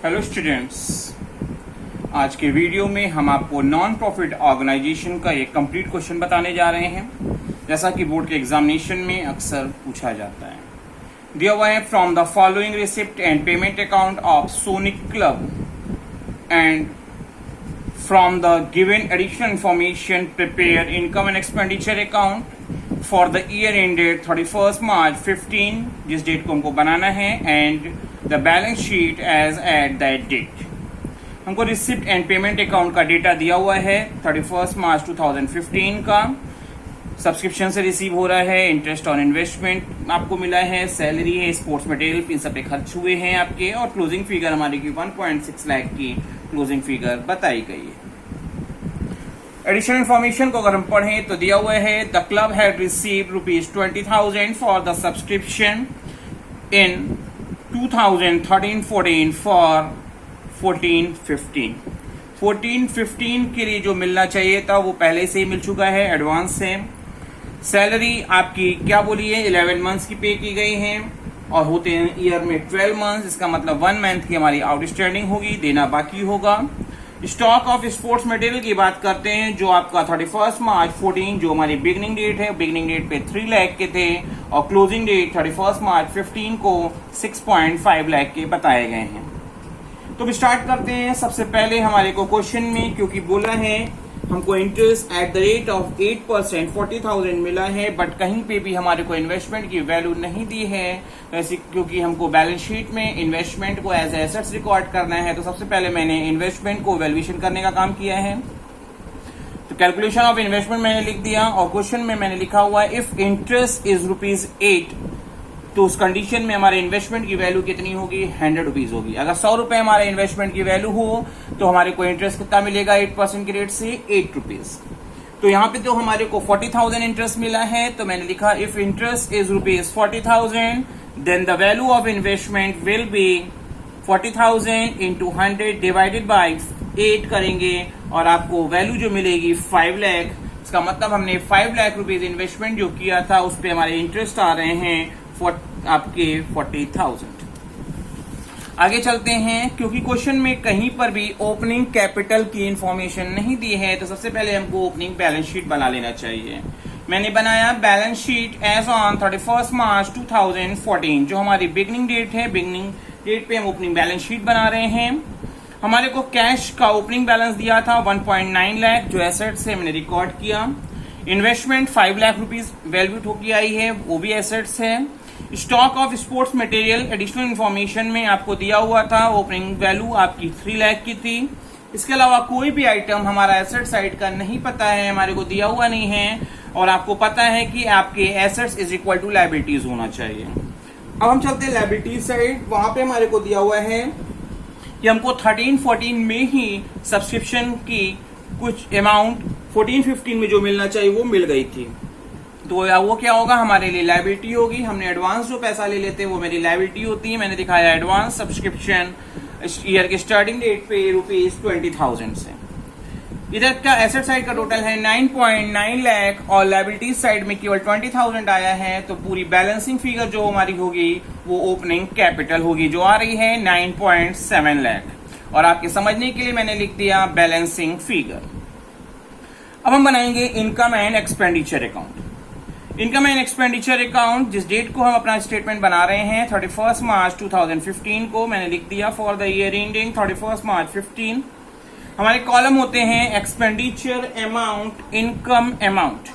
Hello students, आज के video में हम आपको नॉन प्रॉफिट ऑर्गेनाइजेशन का एक कंप्लीट क्वेश्चन बताने जा रहे हैं, जैसा कि बोर्ड के एग्जामिनेशन में अक्सर पूछा जाता है। दिया हुआ है from the following receipt and payment account of sonic club and from the given additional information prepare income and expenditure account for the year ended 31 March 15, जिस डेट को हमको बनाना है, and the balance sheet as at that date. हमको receipt and payment account का data दिया हुआ है 31 मार्च 2015 का। सब्सक्रिप्शन से रिसीव हो रहा है, इंटरेस्ट ऑन इन्वेस्टमेंट आपको मिला है, सैलरी है, स्पोर्ट्स मटेरियल इन सब पे खर्च हुए हैं आपके, और क्लोजिंग फिगर हमारी की 1.6 लाख की क्लोजिंग फिगर बताई गई है। एडिशनल इन्फॉर्मेशन को अगर हम पढ़ें तो दिया हुआ है the club had received ₹20,000 for the subscription in 2013-14 for 14-15। 14-15 के लिए जो मिलना चाहिए था वो पहले से ही मिल चुका है, एडवांस से। सैलरी आपकी क्या बोली है, 11 मंथ्स की पे की गई है, और होते हैं ईयर में 12 मंथ्स। इसका मतलब 1 मंथ की हमारी आउटस्टैंडिंग होगी, देना बाकी होगा। स्टॉक ऑफ स्पोर्ट्स मटेरियल की बात करते हैं, जो आपका 31 मार्च 14 जो हमारी बिगनिंग डेट है, बिगनिंग डेट पे 3 लाख के थे, और क्लोजिंग डेट 31 मार्च 15 को 6.5 लाख के बताए गए हैं। तो स्टार्ट करते हैं सबसे पहले हमारे को क्वेश्चन में, क्योंकि बोला है हमको interest at the rate of 8% 40,000 मिला है, बट कहीं पे भी हमारे को इन्वेस्टमेंट की वैल्यू नहीं दी है वैसे, क्योंकि हमको बैलेंस शीट में इन्वेस्टमेंट को एज एसेट्स रिकॉर्ड करना है। तो सबसे पहले मैंने इन्वेस्टमेंट को वैल्यूएशन करने का काम किया है। तो कैलकुलेशन ऑफ इन्वेस्टमेंट मैंने लिख दिया, और क्वेश्चन में मैंने लिखा हुआ है इफ इंटरेस्ट इज ₹8, तो उस कंडीशन में हमारे इन्वेस्टमेंट की वैल्यू कितनी होगी, ₹100 होगी। अगर ₹100 हमारे इन्वेस्टमेंट की वैल्यू हो तो हमारे को इंटरेस्ट कितना मिलेगा, 8% के रेट से ₹8। तो यहाँ पे तो हमारे को 40,000 इंटरेस्ट मिला है, तो मैंने लिखा if interest is ₹40,000 then the value of investment will be 40,000 into 100 divided by 8 करेंगे, और आपको वैल्यू जो मिलेगी 5 लाख। इसका मतलब हमने 5 लाख रुपीज इन्वेस्टमेंट जो किया था उस पर हमारे इंटरेस्ट आ रहे हैं आपके 40,000। आगे चलते हैं, क्योंकि क्वेश्चन में कहीं पर भी ओपनिंग कैपिटल की इंफॉर्मेशन नहीं दी है, तो सबसे पहले हमको ओपनिंग बैलेंस शीट बना लेना चाहिए। मैंने बनाया बैलेंस शीट एज ऑन 31 मार्च 2014, जो हमारी बिगनिंग डेट है। बिगनिंग डेट पे हम ओपनिंग बैलेंस शीट बना रहे हैं। हमारे को कैश का ओपनिंग बैलेंस दिया था 1.9 लाख, जो एसेट से मैंने रिकॉर्ड किया। इन्वेस्टमेंट 5 लाख रुपीज वैल्यू होकर आई है, वो भी एसेट्स है। Stock of sports material additional information में आपको दिया हुआ था, ओपनिंग वैल्यू आपकी 3 लाख की थी। इसके अलावा कोई भी आइटम हमारा एसेट साइड का नहीं पता है, हमारे को दिया हुआ नहीं है, और आपको पता है कि आपके assets is equal to liabilities होना चाहिए। अब हम चलते हैं लायबिलिटीज साइड। वहां पे हमारे को दिया हुआ है कि हमको 13-14 में ही सब्सक्रिप्शन की कुछ अमाउंट 14-15 में जो मिलना चाहिए वो मिल गई थी। तो वो क्या होगा, हमारे लिए लायबिलिटी होगी। हमने एडवांस जो पैसा ले लेते हैं वो मेरी लायबिलिटी होती है। मैंने दिखाया एडवांस सब्सक्रिप्शन ईयर के स्टार्टिंग डेट पे ₹20,000 से। इधर का एसेट साइड का टोटल है 9.9 लाख, और लायबिलिटी साइड में केवल 20,000 आया है। तो पूरी बैलेंसिंग फिगर जो हमारी होगी वो ओपनिंग कैपिटल होगी, जो आ रही है 9.7 लाख। और आपके समझने के लिए मैंने लिख दिया बैलेंसिंग फिगर। अब हम बनाएंगे income and expenditure account. Income and expenditure account, जिस डेट को हम अपना स्टेटमेंट बना रहे हैं 31 मार्च 2015 को, मैंने लिख दिया for the year ending 31 March 15। हमारे कॉलम होते हैं expenditure amount, income amount.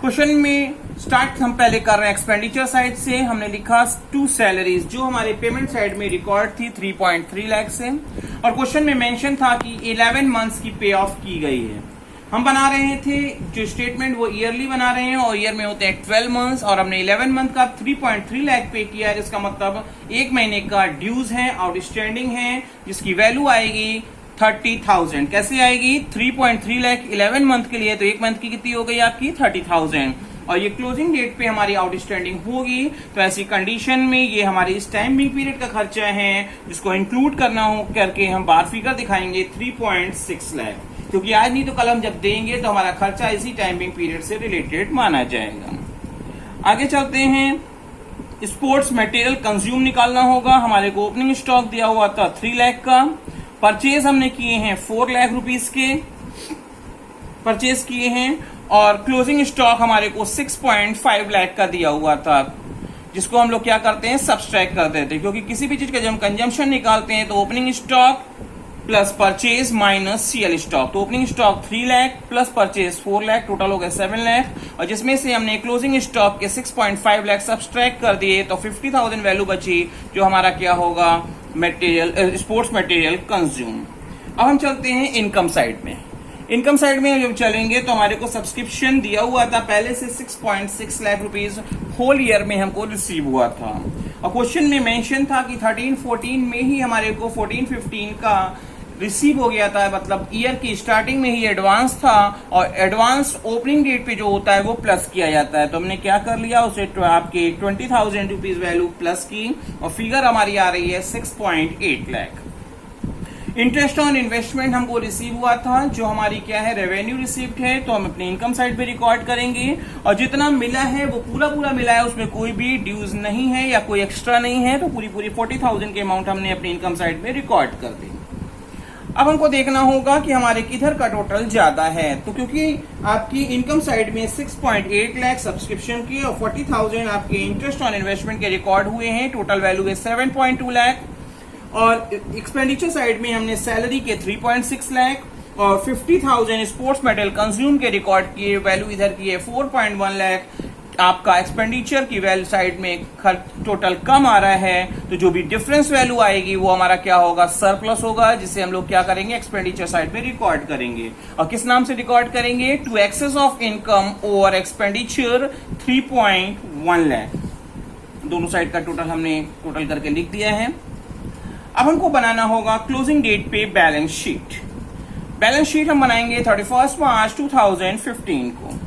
Question में स्टार्ट हम पहले कर रहे हैं एक्सपेंडिचर साइड से। हमने लिखा 2 सैलरीज, जो हमारे पेमेंट साइड में रिकॉर्ड थी 3.3 लाख से, और क्वेश्चन में मेंशन था कि 11 मंथ्स की पे ऑफ की गई है। हम बना रहे थे जो स्टेटमेंट वो ईयरली बना रहे हैं, और ईयर में होते हैं 12 मंथ्स, और हमने 11 मंथ का 3.3 लाख पे किया है, जिसका मतलब 1 महीने का ड्यूज है, आउटस्टैंडिंग है, जिसकी वैल्यू आएगी 30,000। कैसे आएगी, 3.3 लाख 11 मंथ के लिए, तो 1 मंथ की कितनी हो गई आपकी 30,000, और ये क्लोजिंग डेट पे हमारी आउटस्टैंडिंग होगी। तो ऐसी कंडीशन में ये हमारी इस टाइमिंग पीरियड का खर्चा है, जिसको इंक्लूड करना हो करके हम बार फिगर दिखाएंगे 3.6 लाख, क्योंकि आज नहीं तो कल हम जब देंगे तो हमारा खर्चा इसी टाइमिंग पीरियड से रिलेटेड माना जाएगा। आगे चलते हैं। स्पोर्ट्स मटेरियल कंज्यूम निकालना होगा। हमारे को ओपनिंग स्टॉक दिया हुआ था 3 लाख का, परचेज हमने किए हैं 4 लाख रुपीस के परचेज किए हैं, और क्लोजिंग स्टॉक हमारे को 6.5 लाख का दिया हुआ था, जिसको हम लोग क्या करते हैं, सब्सट्रैक्ट कर देते हैं, क्योंकि किसी भी चीज का जब हम कंजम्पशन निकालते हैं तो opening stock plus purchase minus CL stock, तो opening stock 3 lakh plus purchase 4 lakh, total हो गया 7 लाख, और जिसमें से हमने क्लोजिंग स्टॉक के 6.5 लाख सब्सट्रैक्ट कर दिए तो 50,000 वैल्यू बची, जो हमारा क्या होगा, मटेरियल, स्पोर्ट्स मटेरियल कंज्यूम। अब हम चलते हैं इनकम साइड में। इनकम साइड में जब चलेंगे तो हमारे को सब्सक्रिप्शन दिया हुआ था पहले से 6.6 लाख रुपीज होल ईयर में हमको रिसीव हुआ था, और क्वेश्चन में मेंशन था कि 13-14 में ही हमारे को 14-15 का रिसीव हो गया था, मतलब ईयर की स्टार्टिंग में ही एडवांस था, और एडवांस ओपनिंग डेट पे जो होता है वो प्लस किया जाता है। तो हमने क्या कर लिया, उसे आपके 20,000 रुपीज वैल्यू प्लस की, और फिगर हमारी आ रही है 6.8 लाख। इंटरेस्ट ऑन इन्वेस्टमेंट हमको रिसीव हुआ था, जो हमारी क्या है, रेवेन्यू रिसीव्ड है, तो हम अपने इनकम साइड पे रिकॉर्ड करेंगे, और जितना मिला है वो पूरा मिला है, उसमें कोई भी ड्यूज नहीं है या कोई एक्स्ट्रा नहीं है, तो पूरी 40,000 के अमाउंट हमने अपनी इनकम साइड में रिकॉर्ड कर दी। अब हमको देखना होगा कि हमारे किधर का टोटल ज्यादा है, तो क्योंकि आपकी इनकम साइड में 6.8 लाख सब्सक्रिप्शन की और 40,000 आपके इंटरेस्ट ऑन इन्वेस्टमेंट के रिकॉर्ड हुए हैं, टोटल वैल्यू है 7.2 लाख, और एक्सपेंडिचर साइड में हमने सैलरी के 3.6 लाख और 50,000 स्पोर्ट्स मेडल कंज्यूम के रिकॉर्ड किए, वैल्यू इधर की है 4.1 लाख। आपका एक्सपेंडिचर की वैल्यू साइड में खर्च टोटल कम आ रहा है, तो जो भी डिफरेंस वैल्यू आएगी वो हमारा क्या होगा, सरप्लस होगा, जिसे हम लोग क्या करेंगे, एक्सपेंडिचर साइड में रिकॉर्ड करेंगे। और किस नाम से रिकॉर्ड करेंगे, to excess of income over expenditure 3.1 lakh. दोनों साइड का टोटल हमने टोटल करके लिख दिया है। अब हमको बनाना होगा क्लोजिंग डेट पे बैलेंस शीट। बैलेंस शीट हम बनाएंगे 31 मार्च 2015 को।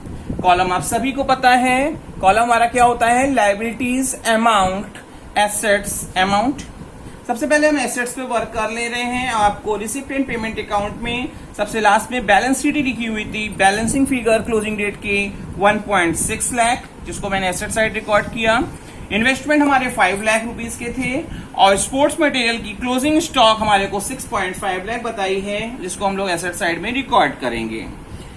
कॉलम आप सभी को पता है, कॉलम हमारा क्या होता है, लायबिलिटीज अमाउंट, एसेट्स अमाउंट। सबसे पहले हम एसेट्स पे वर्क कर ले रहे हैं। आपको रिसिप्ट एंड पेमेंट अकाउंट में सबसे लास्ट में बैलेंस शीट ही लिखी हुई थी, बैलेंसिंग फिगर क्लोजिंग डेट की 1.6 लाख, जिसको मैंने एसेट साइड रिकॉर्ड किया। इन्वेस्टमेंट हमारे 5 लाख रुपीस के थे, और स्पोर्ट्स मटेरियल की क्लोजिंग स्टॉक हमारे को 6.5 लाख बताई है, जिसको हम लोग एसेट साइड में रिकॉर्ड करेंगे।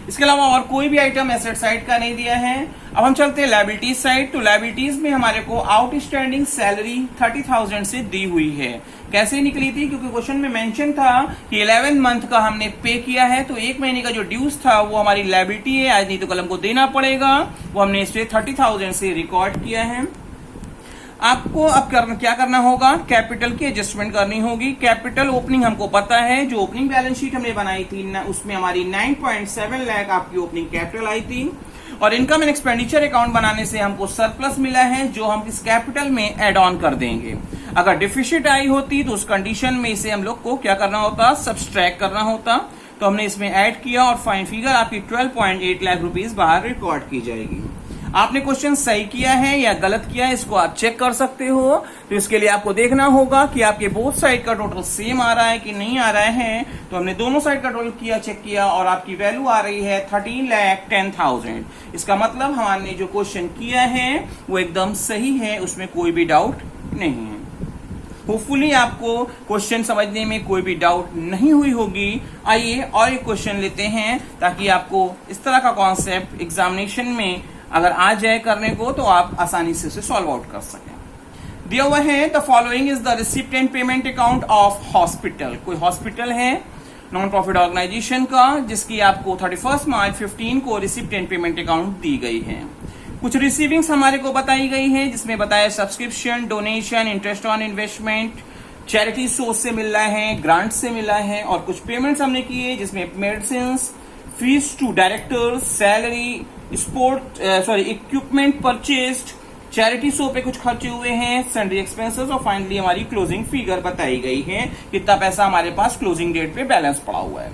इसके अलावा और कोई भी आइटम एसेट साइड का नहीं दिया है। अब हम चलते हैं लायबिलिटीज साइड। तो लायबिलिटीज में हमारे को आउटस्टैंडिंग सैलरी 30,000 से दी हुई है। कैसे निकली थी, क्योंकि क्वेश्चन में मेंशन था कि 11 मंथ का हमने पे किया है, तो एक महीने का जो ड्यूज था वो हमारी लायबिलिटी है, आज नहीं तो कल हमको देना पड़ेगा, वो हमने इसे 30,000 से रिकॉर्ड किया है। आपको अब क्या करना होगा, कैपिटल की एडजस्टमेंट करनी होगी। कैपिटल ओपनिंग हमको पता है, जो ओपनिंग बैलेंस शीट हमने बनाई थी उसमें हमारी 9.7 लाख आपकी ओपनिंग कैपिटल आई थी, और इनकम एंड एक्सपेंडिचर अकाउंट बनाने से हमको सरप्लस मिला है, जो हम इस कैपिटल में एड ऑन कर देंगे। अगर डिफिशिट आई होती तो उस कंडीशन में इसे हम लोग को क्या करना होता, सब्सट्रैक्ट करना होता, तो हमने इसमें ऐड किया, और फाइन फिगर आपकी 12.8 लाख रुपीज बाहर रिकॉर्ड की जाएगी। आपने क्वेश्चन सही किया है या गलत किया है, इसको आप चेक कर सकते हो। तो इसके लिए आपको देखना होगा कि आपके बोथ साइड का टोटल सेम आ रहा है कि नहीं आ रहा है। तो हमने दोनों साइड का टोटल किया, चेक किया, और आपकी वैल्यू आ रही है 13,10,000। इसका मतलब हमारे जो क्वेश्चन किया है वो एकदम सही है, उसमें कोई भी डाउट नहीं है। होपफुली आपको क्वेश्चन समझने में कोई भी डाउट नहीं हुई होगी। आइए और एक क्वेश्चन लेते हैं, ताकि आपको इस तरह का कॉन्सेप्ट एग्जामिनेशन में अगर आ जाए करने को, तो आप आसानी से उसे सॉल्व आउट कर सकें। दिया हुआ है the following is the receipt and payment account of hospital. कोई हॉस्पिटल है नॉन प्रॉफिट ऑर्गेनाइजेशन का, जिसकी आपको 31 मार्च 15 को रिसिप्ट एंड पेमेंट अकाउंट दी गई है। कुछ रिसीविंग्स हमारे को बताई गई है, जिसमें बताया subscription, donation, interest on investment, charity source से मिल रहा है, ग्रांट से मिला है, और कुछ पेमेंट्स हमने किए जिसमें medicine, fees to directors, salary, equipment purchased, charity show पे कुछ खर्चे हुए हैं, सैलरी एक्सपेंसेस, और फाइनली हमारी क्लोजिंग फिगर बताई गई है, कितना पैसा हमारे पास क्लोजिंग डेट पे बैलेंस पड़ा हुआ है।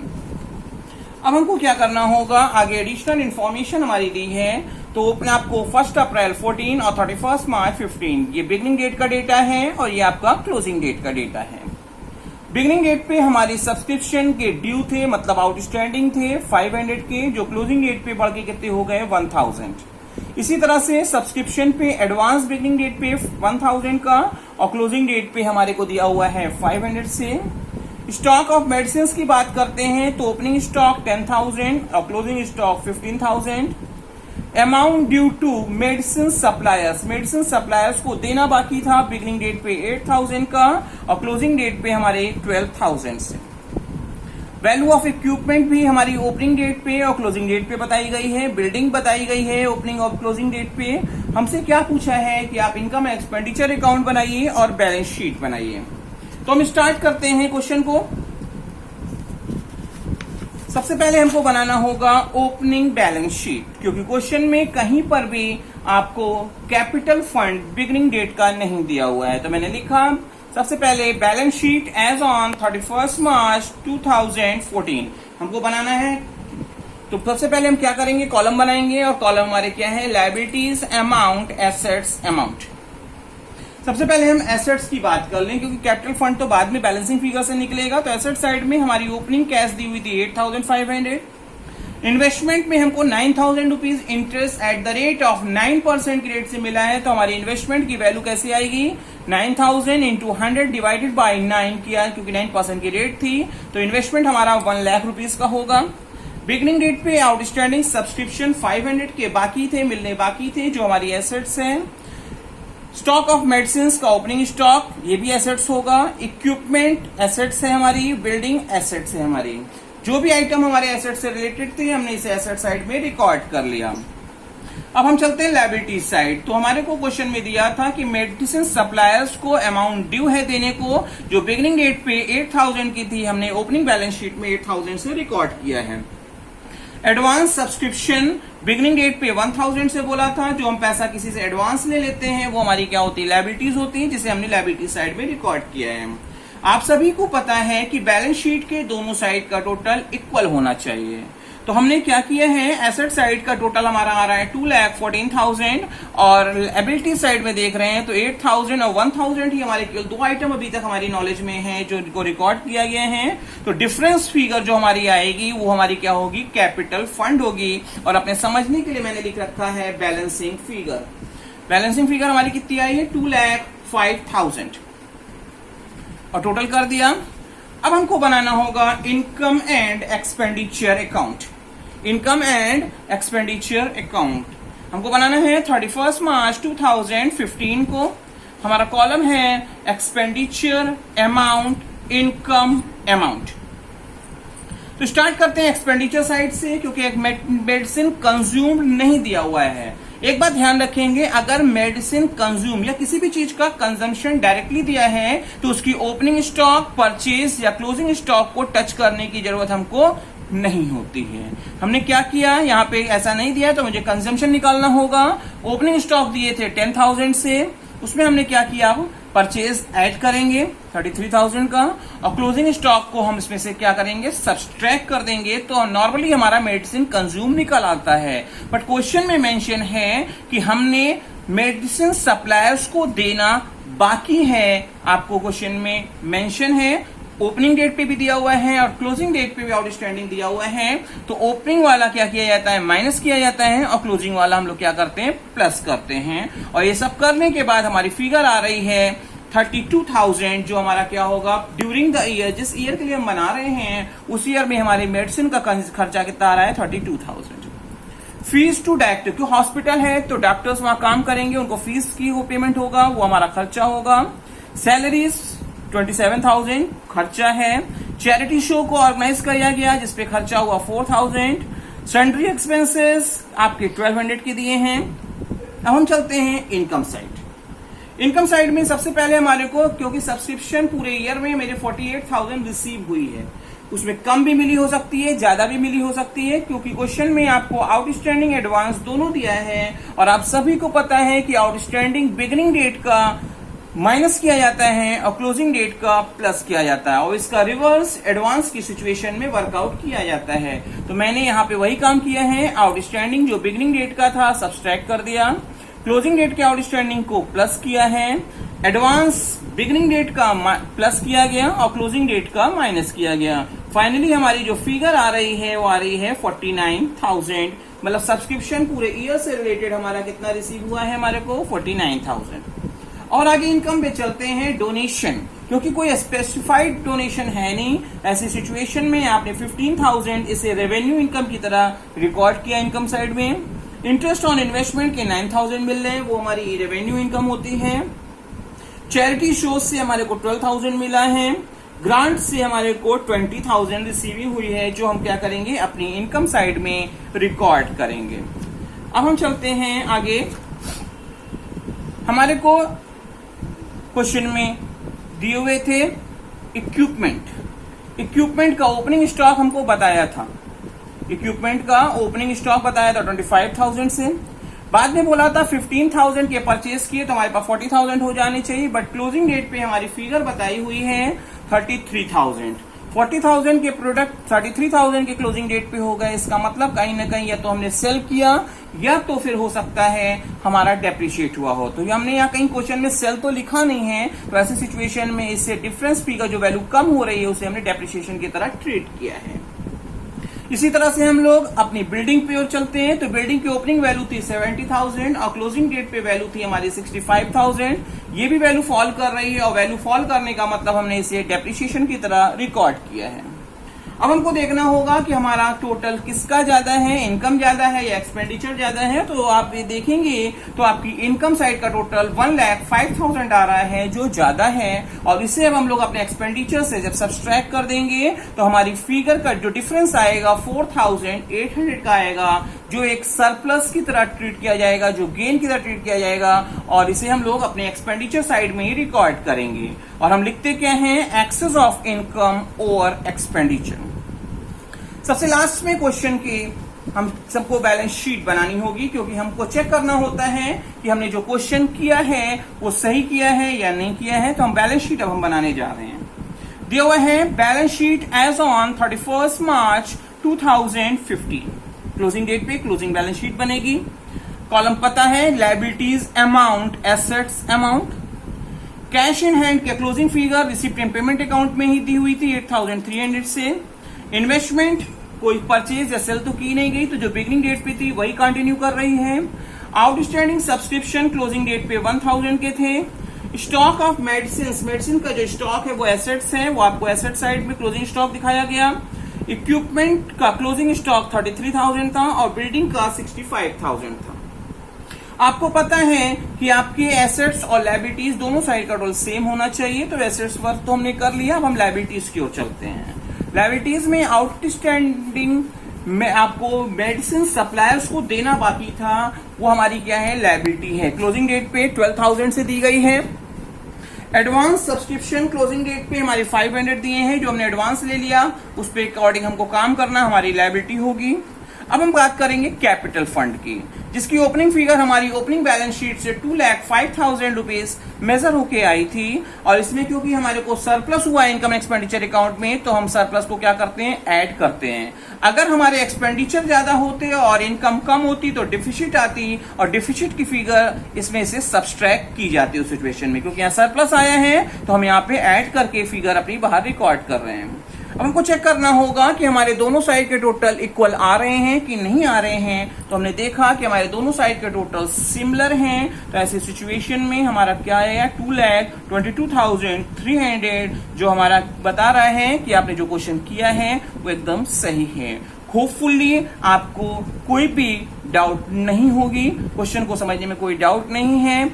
अब हमको क्या करना होगा, आगे एडिशनल इन्फॉर्मेशन हमारी दी है, तो आपको 1 अप्रैल 14 और 31 मार्च 15 ये बिगनिंग डेट का डेटा है, और ये आपका क्लोजिंग डेट का डेटा है। बिगनिंग डेट पे हमारी सब्सक्रिप्शन के ड्यू थे, मतलब आउटस्टैंडिंग थे 500 के, जो क्लोजिंग डेट पे बढ़ के कितने हो गए 1000। इसी तरह से सब्सक्रिप्शन पे एडवांस बिगनिंग डेट पे 1000 का और क्लोजिंग डेट पे हमारे को दिया हुआ है 500 से। स्टॉक ऑफ मेडिसिन की बात करते हैं तो ओपनिंग स्टॉक 10,000 और closing stock 15,000। Amount due to medicine suppliers को देना बाकी था बिगनिंग डेट पे 8,000 का और क्लोजिंग डेट पे हमारे 12,000 से। वैल्यू ऑफ इक्विपमेंट भी हमारी ओपनिंग डेट पे और क्लोजिंग डेट पे बताई गई है, बिल्डिंग बताई गई है ओपनिंग और क्लोजिंग डेट पे। हमसे क्या पूछा है कि आप इनकम एक्सपेंडिचर अकाउंट बनाइए और बैलेंस शीट बनाइए। तो हम स्टार्ट करते हैं क्वेश्चन को। सबसे पहले हमको बनाना होगा ओपनिंग बैलेंस शीट, क्योंकि क्वेश्चन में कहीं पर भी आपको कैपिटल फंड बिगनिंग डेट का नहीं दिया हुआ है। तो मैंने लिखा सबसे पहले बैलेंस शीट एज ऑन 31 मार्च 2014 हमको बनाना है। तो सबसे पहले हम क्या करेंगे, कॉलम बनाएंगे और कॉलम हमारे क्या है, लायबिलिटीज अमाउंट, एसेट्स अमाउंट। सबसे पहले हम एसेट्स की बात कर लें, क्योंकि कैपिटल फंड तो बाद में बैलेंसिंग फिगर से निकलेगा। तो एसेट साइड में हमारी ओपनिंग कैश दी हुई थी 8,500। इन्वेस्टमेंट में हमको 9,000 rupees interest at the rate of 9% की रेट से मिला है। तो हमारी इन्वेस्टमेंट की वैल्यू कैसे आएगी, 9,000 इंटू 100 डिवाइडेड बाई 9 किया, क्योंकि 9% की रेट थी। तो इन्वेस्टमेंट हमारा 1 लाख रुपीज का होगा। बिगनिंग डेट पे आउटस्टैंडिंग सब्सक्रिप्शन 500 के बाकी थे, मिलने बाकी थे, जो हमारी एसेट्स हैं। स्टॉक ऑफ मेडिसिन का ओपनिंग स्टॉक, ये भी एसेट्स होगा। इक्विपमेंट एसेट्स है हमारी, बिल्डिंग एसेट्स है हमारी। जो भी आइटम हमारे एसेट से रिलेटेड थे हमने इसे एसेट साइड में रिकॉर्ड कर लिया। अब हम चलते हैं लायबिलिटी साइड। तो हमारे को क्वेश्चन में दिया था कि मेडिसिन सप्लायर्स को अमाउंट ड्यू है देने को, जो बिगनिंग डेट पे 8,000 की थी, हमने ओपनिंग बैलेंस शीट में 8,000 से रिकॉर्ड किया है। एडवांस सब्सक्रिप्शन बिगनिंग डेट पे 1,000 से बोला था, जो हम पैसा किसी से एडवांस ले लेते हैं वो हमारी क्या होती है, लायबिलिटीज होती है, जिसे हमने लायबिलिटी साइड में रिकॉर्ड किया है। आप सभी को पता है कि बैलेंस शीट के दोनों साइड का टोटल इक्वल होना चाहिए। तो हमने क्या किया है, एसेट साइड का टोटल हमारा आ रहा है 2,14,000 और लायबिलिटी साइड में देख रहे हैं तो 8,000 और 1,000 ही हमारे केवल दो आइटम अभी तक हमारी नॉलेज में है जो इनको रिकॉर्ड किया गया है। तो डिफरेंस फिगर जो हमारी आएगी वो हमारी क्या होगी, कैपिटल फंड होगी। और अपने समझने के लिए मैंने लिख रखा है बैलेंसिंग फिगर। बैलेंसिंग फिगर हमारी कितनी आई है, 2,05,000 और टोटल कर दिया। अब हमको बनाना होगा income and expenditure account. Income and expenditure account हमको बनाना है 31 मार्च 2015 को। हमारा कॉलम है एक्सपेंडिचर अमाउंट, इनकम अमाउंट। तो स्टार्ट करते हैं एक्सपेंडिचर साइड से, क्योंकि एक मेडिसिन कंज्यूम नहीं दिया हुआ है। एक बात ध्यान रखेंगे, अगर मेडिसिन कंज्यूम या किसी भी चीज का कंजम्पशन डायरेक्टली दिया है तो उसकी ओपनिंग स्टॉक, परचेज या क्लोजिंग स्टॉक को टच करने की जरूरत हमको नहीं होती है। हमने क्या किया, यहाँ पे ऐसा नहीं दिया तो मुझे कंजम्पशन निकालना होगा। ओपनिंग स्टॉक दिए थे 10,000 से, उसमें हमने क्या किया, अब परचेज ऐड करेंगे 33,000 का और क्लोजिंग स्टॉक को हम इसमें से क्या करेंगे, सब्सट्रैक्ट कर देंगे। तो नॉर्मली हमारा मेडिसिन कंज्यूम निकल आता है, बट क्वेश्चन में मेंशन है कि हमने मेडिसिन सप्लायर्स को देना बाकी है। आपको क्वेश्चन में मेंशन है, ओपनिंग डेट पे भी दिया हुआ है और क्लोजिंग डेट पे भी आउटस्टैंडिंग दिया हुआ है। तो ओपनिंग वाला क्या किया जाता है, माइनस किया जाता है और क्लोजिंग वाला हम लोग क्या करते हैं, प्लस करते हैं। और ये सब करने के बाद हमारी फिगर आ रही है 32,000, जो हमारा क्या होगा ड्यूरिंग द ईयर, जिस ईयर के लिए हम बना रहे हैं उस ईयर में हमारे मेडिसिन का खर्चा कितना आ रहा है, 32,000। फीस टू डॉक्टर, क्यों हॉस्पिटल है तो डॉक्टर्स वहां काम करेंगे, उनको फीस की वो पेमेंट होगा, वो हमारा खर्चा होगा। सैलरीज 27,000 खर्चा है। चैरिटी शो को ऑर्गेनाइज किया गया जिसपे खर्चा हुआ 4,000। सैंड्री एक्सपेंसेस आपके 1,200 के दिए हैं। अब हम चलते हैं इनकम साइड। इनकम साइड में सबसे पहले हमारे को, क्योंकि सब्सक्रिप्शन पूरे ईयर में मेरे 48,000 रिसीव हुई है, उसमें कम भी मिली हो सकती है, ज्यादा भी मिली हो सकती है, क्योंकि क्वेश्चन में आपको आउटस्टैंडिंग एडवांस दोनों दिया है और आप सभी को पता है कि आउटस्टैंडिंग बिगिनिंग डेट का माइनस किया जाता है और क्लोजिंग डेट का प्लस किया जाता है और इसका रिवर्स एडवांस की सिचुएशन में वर्कआउट किया जाता है। तो मैंने यहाँ पे वही काम किया है, आउटस्टैंडिंग जो बिगिनिंग डेट का था सब्सट्रैक्ट कर दिया, क्लोजिंग डेट के आउटस्टैंडिंग को प्लस किया है। एडवांस बिगिनिंग डेट का प्लस किया गया और क्लोजिंग डेट का माइनस किया गया। फाइनली हमारी जो फिगर आ रही है वो आ रही है 49,000, मतलब सब्सक्रिप्शन पूरे ईयर से रिलेटेड हमारा कितना रिसीव हुआ है हमारे को 49,000। और आगे इनकम पे चलते हैं। डोनेशन, क्योंकि कोई स्पेसिफाइड डोनेशन है नहीं, ऐसी सिचुएशन में आपने 15,000 इसे रेवेन्यू इनकम की तरह रिकॉर्ड किया इनकम साइड में। इंटरेस्ट ऑन इन्वेस्टमेंट के 9,000 मिल रहे हैं, वो हमारी रेवेन्यू इनकम होती है। चैरिटी शोज से हमारे को 12,000 मिला है। ग्रांट से हमारे को 20,000 रिसीव हुई है, जो हम क्या करेंगे अपनी इनकम साइड में रिकॉर्ड करेंगे। अब हम चलते हैं आगे। हमारे को क्वेश्चन में दिए हुए थे इक्विपमेंट का ओपनिंग स्टॉक हमको बताया था। इक्विपमेंट का ओपनिंग स्टॉक बताया था 25,000 से। बाद में बोला था 15,000 के परचेज किए तो हमारे पास 40,000 हो जाने चाहिए, बट क्लोजिंग डेट पे हमारी फिगर बताई हुई है 33,000। 40,000 के प्रोडक्ट 33,000 के क्लोजिंग डेट पे हो गए। इसका मतलब कहीं ना कहीं या तो हमने सेल किया या तो फिर हो सकता है हमारा डेप्रिशिएट हुआ हो। तो ये हमने यहाँ कहीं क्वेश्चन में सेल तो लिखा नहीं है, तो ऐसी सिचुएशन में इससे डिफरेंस पी का जो वैल्यू कम हो रही है उसे हमने डेप्रिशिएशन की तरह ट्रीट किया है। इसी तरह से हम लोग अपनी बिल्डिंग पे और चलते हैं। तो बिल्डिंग की ओपनिंग वैल्यू थी 70,000 और क्लोजिंग डेट पे वैल्यू थी हमारी 65,000। ये भी वैल्यू फॉल कर रही है और वैल्यू फॉल करने का मतलब हमने इसे डेप्रिशिएशन की तरह रिकॉर्ड किया है। अब हमको देखना होगा कि हमारा टोटल किसका ज्यादा है, इनकम ज्यादा है या एक्सपेंडिचर ज्यादा है। तो आप ये देखेंगे तो आपकी इनकम साइड का टोटल 1,05,000 आ रहा है, जो ज्यादा है। और इसे अब हम लोग अपने एक्सपेंडिचर से जब सब्सट्रैक्ट कर देंगे तो हमारी फिगर का जो डिफरेंस आएगा 4,800 का आएगा, जो एक सरप्लस की तरह ट्रीट किया जाएगा, जो गेन की तरह ट्रीट किया जाएगा। और इसे हम लोग अपने एक्सपेंडिचर साइड में ही रिकॉर्ड करेंगे। और हम लिखते क्या हैं, एक्सेस ऑफ इनकम और एक्सपेंडिचर। सबसे लास्ट में क्वेश्चन की हम सबको बैलेंस शीट बनानी होगी, क्योंकि हमको चेक करना होता है कि हमने जो क्वेश्चन किया है वो सही किया है या नहीं किया है। तो हम बैलेंस शीट अब हम बनाने जा रहे हैं। दिया हुआ है balance sheet as on 31 March 2015। Closing date पे क्लोजिंग बैलेंस शीट बनेगी। कॉलम पता है liabilities amount, assets amount. Cash in hand के closing figure receipt and payment account में ही दी हुई थी 8,300 से। इन्वेस्टमेंट कोई परचेज या सेल तो की नहीं गई, तो जो बिगिनिंग डेट पे थी वही कंटिन्यू कर रही है। आउटस्टैंडिंग सब्सक्रिप्शन क्लोजिंग डेट पे 1,000 के थे। स्टॉक ऑफ मेडिसिन का जो स्टॉक है वो एसेट्स है, वो आपको एसेट साइड में क्लोजिंग स्टॉक दिखाया गया। इक्विपमेंट का क्लोजिंग स्टॉक 33,000 था और बिल्डिंग का 65,000 था। आपको पता है कि आपके एसेट्स और लायबिलिटीज दोनों साइड का टोटल सेम होना चाहिए, तो एसेट्स वर्क तो हमने कर लिया। अब हम लायबिलिटीज की ओर चलते हैं। लायबिलिटीज में आउटस्टैंडिंग में आपको मेडिसिन सप्लायर्स को देना बाकी था, वो हमारी क्या है, लायबिलिटी है। क्लोजिंग डेट पे 12,000 से दी गई है। एडवांस सब्सक्रिप्शन क्लोजिंग डेट पे हमारी 500 दिए हैं, जो हमने एडवांस ले लिया, उस पे अकॉर्डिंग हमको काम करना, हमारी लायबिलिटी होगी। अब हम बात करेंगे कैपिटल फंड की, जिसकी ओपनिंग फिगर हमारी ओपनिंग बैलेंस शीट से 2,05,000 रुपीज मेजर होके आई थी। और इसमें क्योंकि हमारे को सरप्लस हुआ इनकम एक्सपेंडिचर अकाउंट में, तो हम सरप्लस को क्या करते हैं, ऐड करते हैं। अगर हमारे एक्सपेंडिचर ज्यादा होते और इनकम कम होती तो डिफिसिट आती, और डिफिसिट की फिगर इसमें से सब्सट्रैक्ट की जाती उस सिचुएशन में। क्योंकि यहाँ सरप्लस आया है तो हम यहाँ पे ऐड करके फिगर अपनी बाहर रिकॉर्ड कर रहे हैं। अब हमको चेक करना होगा कि हमारे दोनों साइड के टोटल इक्वल आ रहे हैं कि नहीं आ रहे हैं। तो हमने देखा कि हमारे दोनों साइड के टोटल सिमिलर हैं, तो ऐसी सिचुएशन में हमारा क्या आएगा, 2,22,300, जो हमारा बता रहा है कि आपने जो क्वेश्चन किया है वो एकदम सही है। होपफुली आपको कोई भी डाउट नहीं होगी, क्वेश्चन को समझने में कोई डाउट नहीं है,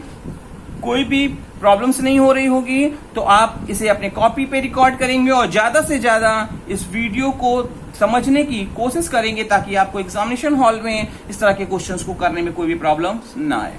कोई भी प्रॉब्लम्स नहीं हो रही होगी। तो आप इसे अपने कॉपी पे रिकॉर्ड करेंगे और ज्यादा से ज्यादा इस वीडियो को समझने की कोशिश करेंगे, ताकि आपको एग्जामिनेशन हॉल में इस तरह के क्वेश्चंस को करने में कोई भी प्रॉब्लम ना आए।